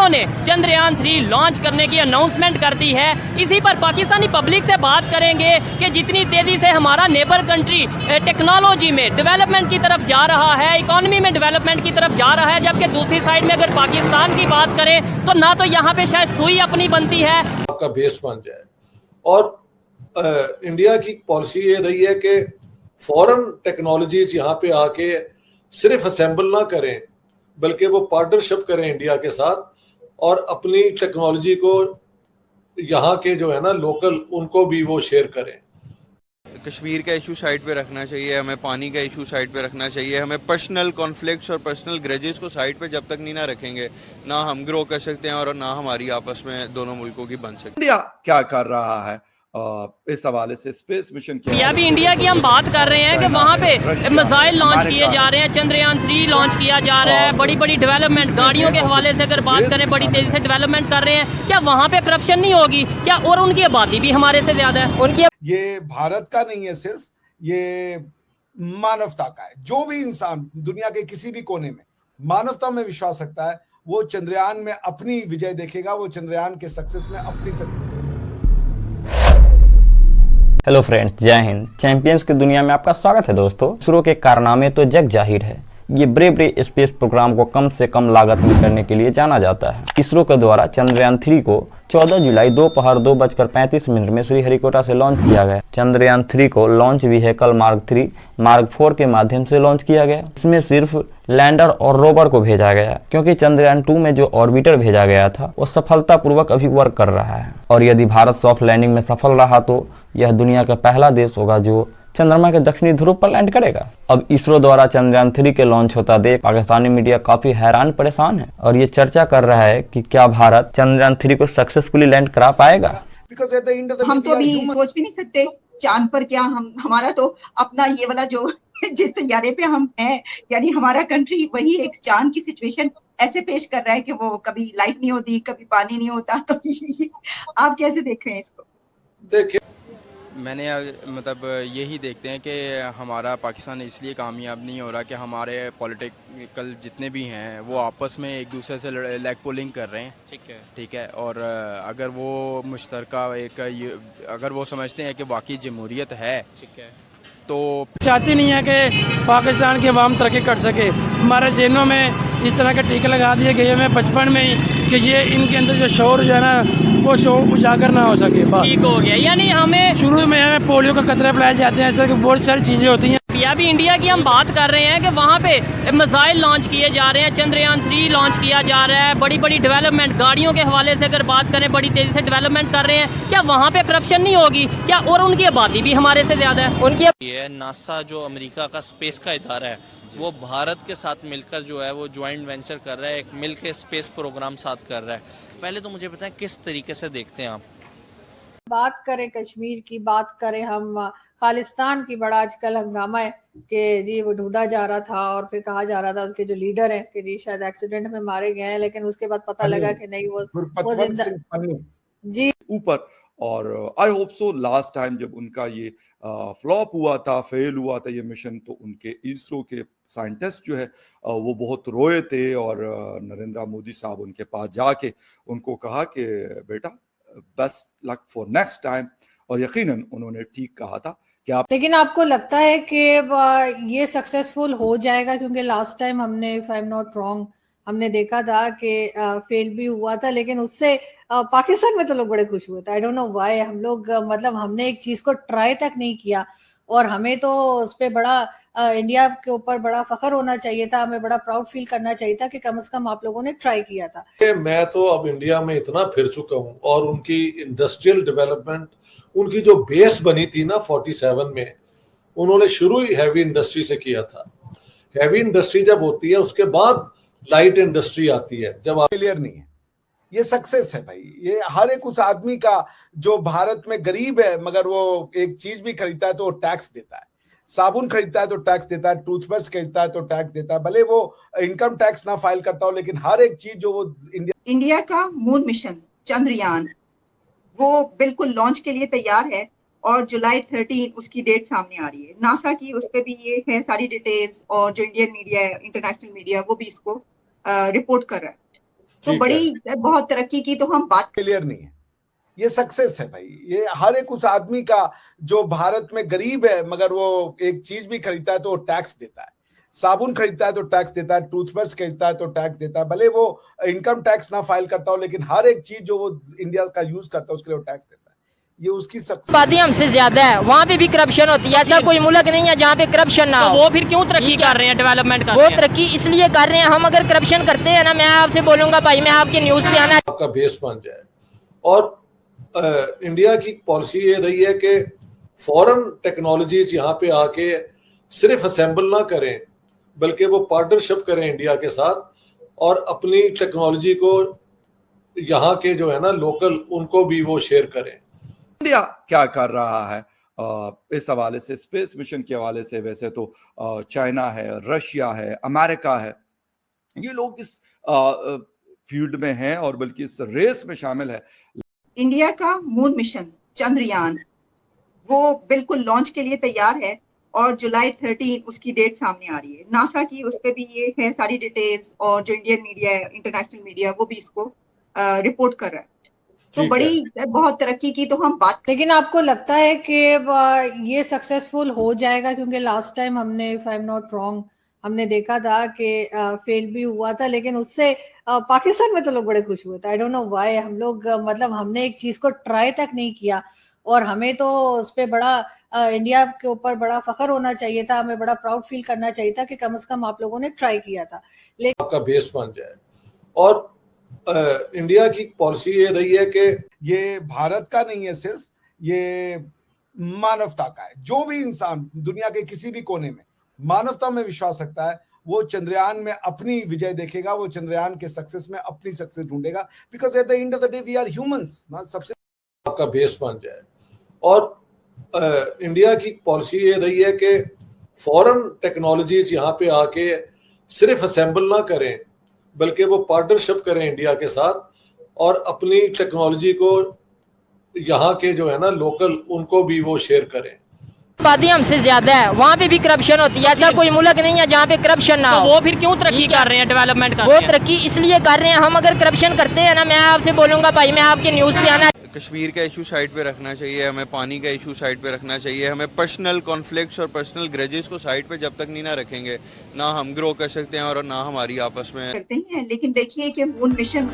इसरो ने चंद्रयान 3 लॉन्च करने की अनाउंसमेंट कर दी है। इसी पर पाकिस्तानी पब्लिक से बात करेंगे कि जितनी तेजी से हमारा नेबर कंट्री टेक्नोलॉजी में डेवलपमेंट की तरफ जा रहा है, इकोनॉमी में डेवलपमेंट की तरफ जा रहा है, जबकि दूसरी साइड में अगर पाकिस्तान की बात करें तो ना तो यहाँ पे शायद सुई अपनी बनती है, आपका बेस बन जाए। और इंडिया की पॉलिसी ये रही है कि फॉरेन टेक्नोलॉजीज यहाँ पे आके सिर्फ असेंबल ना करें, बल्कि वो पार्टनरशिप करें इंडिया के साथ और अपनी टेक्नोलॉजी को यहाँ के जो है ना लोकल, उनको भी वो शेयर करें। कश्मीर का इशू साइड पे रखना चाहिए, हमें पानी का इशू साइड पे रखना चाहिए, हमें पर्सनल कॉन्फ्लिक्ट्स और पर्सनल ग्रजेस को साइड पे जब तक नहीं ना रखेंगे, ना हम ग्रो कर सकते हैं और ना हमारी आपस में दोनों मुल्कों की बन सकती है। इंडिया क्या कर रहा है इस हवाले से, स्पेस मिशन के या भी इंडिया की हम बात कर रहे हैं कि वहाँ पे मिसाइल लॉन्च किए जा रहे हैं, चंद्रयान 3 लॉन्च किया जा रहा है, बड़ी बड़ी डेवलपमेंट गाड़ियों के हवाले से अगर बात करें बड़ी तेजी से डेवलपमेंट कर रहे हैं। क्या वहाँ पे करप्शन नहीं होगी क्या? और उनकी आबादी भी हमारे से ज्यादा है। उनकी ये भारत का नहीं है, सिर्फ ये मानवता का है। जो भी इंसान दुनिया के किसी भी कोने में मानवता में विश्वास रखता है वो चंद्रयान में अपनी विजय देखेगा, वो चंद्रयान के सक्सेस में अपनी हेलो फ्रेंड्स, जय हिंद। चैंपियंस की दुनिया में आपका स्वागत है दोस्तों। इसरो के कारनामे तो जग जाहिर है। ये ब्रेवरी स्पेस प्रोग्राम को कम से कम लागत में करने के लिए जाना जाता है। इसरो के द्वारा चंद्रयान 3 को 14 जुलाई दोपहर 2:35 में श्रीहरिकोटा से लॉन्च किया गया। चंद्रयान 3 को लॉन्च व्हीकल मार्क 3 मार्क 4 के माध्यम से लॉन्च किया गया। इसमें सिर्फ लैंडर और रोवर को भेजा गया, क्योंकि चंद्रयान 2 में जो ऑर्बिटर भेजा गया था वो सफलतापूर्वक अभी वर्क कर रहा है। और यदि भारत सॉफ्ट लैंडिंग में सफल रहा तो यह दुनिया का पहला देश होगा जो चंद्रमा के दक्षिणी ध्रुव पर लैंड करेगा। अब इसरो द्वारा चंद्रयान 3 के लॉन्च होता देख पाकिस्तानी मीडिया काफी हैरान परेशान है और ये चर्चा कर रहा है कि क्या भारत चंद्रयान 3 को सक्सेसफुली लैंड करा पाएगा। हम तो अभी सोच भी नहीं सकते चांद पर क्या हमारा तो अपना ये वाला जो जिस सैयारे पे हम हैं, यानी हमारा कंट्री वही एक चांद की सिचुएशन ऐसे पेश कर रहा है कि वो कभी लाइट नहीं होती, कभी पानी नहीं होता। तो आप कैसे देख रहे हैं इसको? देखिए, मैंने मतलब यही देखते हैं कि हमारा पाकिस्तान इसलिए कामयाब नहीं हो रहा कि हमारे पॉलिटिकल जितने भी हैं वो आपस में एक दूसरे से लेग पुलिंग कर रहे हैं। ठीक है। और अगर वो मुश्तरका अगर वो समझते हैं कि वाकई जमहूरियत है, ठीक है, तो चाहती नहीं है कि पाकिस्तान की अवाम तरक्की कर सके। हमारे जहनों में इस तरह के टीके लगा दिए गए हैं बचपन में ही कि ये इनके अंदर जो शौर जो है ना वो शौर उजागर ना हो सके। ठीक हो गया, यानी हमें शुरू में हमें पोलियो का कतरे पिलाए जाते हैं, ऐसे बहुत सारी चीज़ें होती हैं। या भी इंडिया की हम बात कर रहे हैं कि वहाँ पे मिसाइल लॉन्च किए जा रहे हैं, चंद्रयान 3 लॉन्च किया जा रहा है, बड़ी बड़ी डेवलपमेंट गाड़ियों के हवाले से अगर बात करें बड़ी तेजी से डेवलपमेंट कर रहे हैं। क्या वहाँ पे करप्शन नहीं होगी क्या? और उनकी आबादी भी हमारे से ज्यादा है। उनकी ये नासा जो अमेरिका का स्पेस का इदारा है वो भारत के साथ मिलकर जो है वो ज्वाइंट वेंचर कर रहा है, एक मिल के स्पेस प्रोग्राम साथ कर रहा है। पहले तो मुझे बताएं किस तरीके से देखते हैं आप? बात करें कश्मीर की, बात करें हम खालिस्तान की, बड़ा आजकल हंगामा है कि जी वो ढूंढा जा रहा था और फिर कहा जा रहा था उसके जो लीडर हैं कि जी शायद एक्सीडेंट में मारे गए हैं, लेकिन उसके बाद पता लगा कि नहीं वो जिंदा जी ऊपर। और I hope so last time जब उनका ये फ्लॉप हुआ था, फेल हुआ था ये मिशन, तो उनके इसरो के साइंटिस्ट जो है वो बहुत रोए थे और नरेंद्र मोदी साहब उनके पास जाके उनको कहा कि बेटा best luck for next time, और यकीनन उन्होंने ठीक कहा था कि आप। लेकिन आपको लगता है कि ये सक्सेसफुल हो जाएगा? क्योंकि लास्ट टाइम हमने, if I am not wrong, हमने देखा था कि फेल भी हुआ था, लेकिन उससे पाकिस्तान में तो लोग बड़े खुश हुए थे। I don't know why. हम लोग मतलब हमने एक चीज को ट्राई तक नहीं किया और हमें तो उस पर बड़ा इंडिया के ऊपर बड़ा फख्र होना चाहिए था, हमें बड़ा प्राउड फील करना चाहिए था कि कम से कम आप लोगों ने ट्राई किया था। मैं तो अब इंडिया में इतना फिर चुका हूँ और उनकी इंडस्ट्रियल डेवलपमेंट, उनकी जो बेस बनी थी ना 47 में, उन्होंने शुरू ही हैवी इंडस्ट्री से किया था। हैवी इंडस्ट्री जब होती है उसके बाद लाइट इंडस्ट्री आती है। जब आप क्लियर नहीं है, ये सक्सेस है भाई। ये हर एक उस आदमी का जो भारत में गरीब है मगर वो एक चीज भी खरीदता है तो वो टैक्स देता है, साबुन खरीदता है तो टैक्स देता है, टूथब्रश खरीदता है तो टैक्स देता है, भले वो इनकम टैक्स ना फाइल करता हो, लेकिन हर एक चीज जो वो इंडिया का मून मिशन चंद्रयान वो बिल्कुल लॉन्च के लिए तैयार है और जुलाई 13 उसकी डेट सामने आ रही है। नासा की उस पर भी ये है सारी डिटेल्स और जो इंडियन मीडिया है, इंटरनेशनल मीडिया, वो भी इसको रिपोर्ट कर रहा है। तो ठीक बड़ी बहुत तरक्की की तो हम बात क्लियर नहीं है। ये सक्सेस है भाई। ये हर एक उस आदमी का जो भारत में गरीब है मगर वो एक चीज भी खरीदता है तो वो टैक्स देता है, साबुन खरीदता है तो टैक्स देता है, टूथब्रश खरीदता है तो टैक्स देता है, भले वो इनकम टैक्स ना फाइल करता हो लेकिन हर एक चीज जो वो इंडिया का यूज करता है उसके लिए वो टैक्स देता है। ये उसकी सक्सेस। आबादी हमसे ज्यादा है, वहाँ पे भी करप्शन होती है। ऐसा कोई मुल्क नहीं है जहाँ पे करप्शन ना हो। वो फिर क्यों तरक्की कर रहे हैं, डेवलपमेंट कर रहे हैं? वो तरक्की इसलिए कर रहे हैं, हम अगर करप्शन करते हैं ना, मैं आपसे बोलूंगा भाई, मैं आपके न्यूज पे आना आपका बेस बन जाए। और इंडिया की पॉलिसी ये रही है कि फॉरेन टेक्नोलॉजीज यहाँ पे आके सिर्फ असेंबल ना करें बल्कि वो पार्टनरशिप करें इंडिया के साथ और अपनी टेक्नोलॉजी को यहाँ के जो है ना लोकल उनको भी वो शेयर करें। इंडिया क्या कर रहा है इस हवाले से, स्पेस मिशन के हवाले से? वैसे तो चाइना है, रशिया है, अमेरिका है, ये लोग इस फील्ड में हैं और बल्कि इस रेस में शामिल है। इंडिया का मून मिशन चंद्रयान वो बिल्कुल लॉन्च के लिए तैयार है और जुलाई 13 उसकी डेट सामने आ रही है। नासा की उस पर भी ये है सारी डिटेल्स और जो इंडियन मीडिया है, इंटरनेशनल मीडिया, वो भी इसको रिपोर्ट कर रहा है। तो बड़ी बहुत तरक्की की तो हम बात। लेकिन आपको लगता है कि ये सक्सेसफुल हो जाएगा? क्योंकि लास्ट टाइम हमने, if I am not wrong, हमने देखा था कि फेल भी हुआ था, लेकिन उससे पाकिस्तान में तो लोग बड़े खुश हुए थे। I don't know why. हम लोग मतलब हमने एक चीज को ट्राई तक नहीं किया और हमें तो उस पर बड़ा इंडिया के ऊपर बड़ा फख्र होना चाहिए था, हमें बड़ा प्राउड फील करना चाहिए था कि कम से कम आप लोगों ने ट्राई किया था। लेकिन आपका बेस बन जाए। और इंडिया की पॉलिसी ये रही है कि ये भारत का नहीं है सिर्फ, ये मानवता का है। जो भी इंसान दुनिया के किसी भी कोने में मानवता में विश्वास रखता है वो चंद्रयान में अपनी विजय देखेगा, वो चंद्रयान के सक्सेस में अपनी सक्सेस ढूंढेगा। Because at the end of the day we are humans. सबसे आपका बेस बन जाए। और इंडिया की पॉलिसी ये रही है कि फॉरेन टेक्नोलॉजीज यहाँ पे आके सिर्फ असेंबल ना करें बल्कि वो पार्टनरशिप करें इंडिया के साथ और अपनी टेक्नोलॉजी को यहाँ के जो है ना लोकल उनको भी वो शेयर करें। आबादी हमसे ज्यादा है, वहाँ पे भी करप्शन होती है। ऐसा कोई मुल्क नहीं है जहाँ पे करप्शन ना हो। वो फिर क्यों तरक्की कर रहे हैं, डेवलपमेंट कर रहे हैं? वो तरक्की इसलिए कर रहे हैं, हम अगर करप्शन करते हैं ना, मैं आपसे बोलूंगा भाई, मैं आपके न्यूज पे आना। कश्मीर का इशू साइड पे रखना चाहिए, हमें पानी का इशू साइड पे रखना चाहिए, हमें पर्सनल कॉन्फ्लिक्ट्स और पर्सनल ग्रजेस को साइड पे जब तक नहीं ना रखेंगे ना हम ग्रो कर सकते हैं और ना हमारी आपस में करते हैं। लेकिन देखिए कि मून मिशन